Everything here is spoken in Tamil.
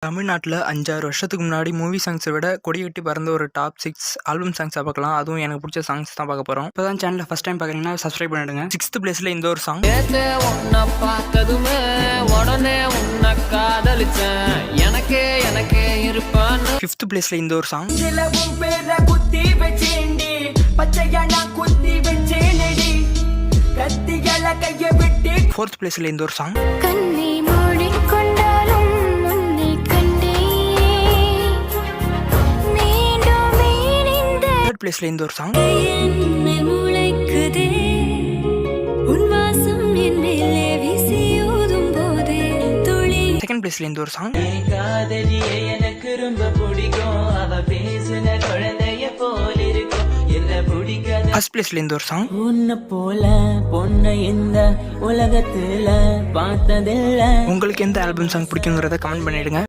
தமிழ்நாட்டில் 5-6 வருஷத்துக்கு முன்னாடி மூவி சாங்ஸை விட கொடிகட்டி பறந்த ஒரு டாப் 6 ஆல்பம் சாங்ஸாக பார்க்கலாம். அதுவும் எனக்கு பிடிச்ச சாங்ஸ் தான் பார்க்க போகிறோம். இப்போ தான் சேனலில் ஃபஸ்ட் டைம் பார்க்குறீங்கன்னா சப்ஸ்கிரைப் பண்ணிடுங்க. 6th பிளேஸில் இந்த ஒரு சாங். உடனே உன்னை காதலிச்சேன், எனக்கே எனக்கே இருப்பான்னு. 5th பிளேஸில் இந்த ஒரு சாங். 4th பிளேஸில் இந்த ஒரு சாங். 3rd பிளேஸில் இந்த ஒரு சாங். 2nd பிளேஸில் இந்த ஒரு சாங். ஃபர்ஸ்ட் பிளேஸ்ல இந்த ஒரு சாங். உன்னை போல பொண்ணை இந்த உலகத்துல பார்த்ததில்லை. உங்களுக்கு எந்த ஆல்பம் சாங் பிடிக்குங்கிறத கமெண்ட் பண்ணிடுங்க.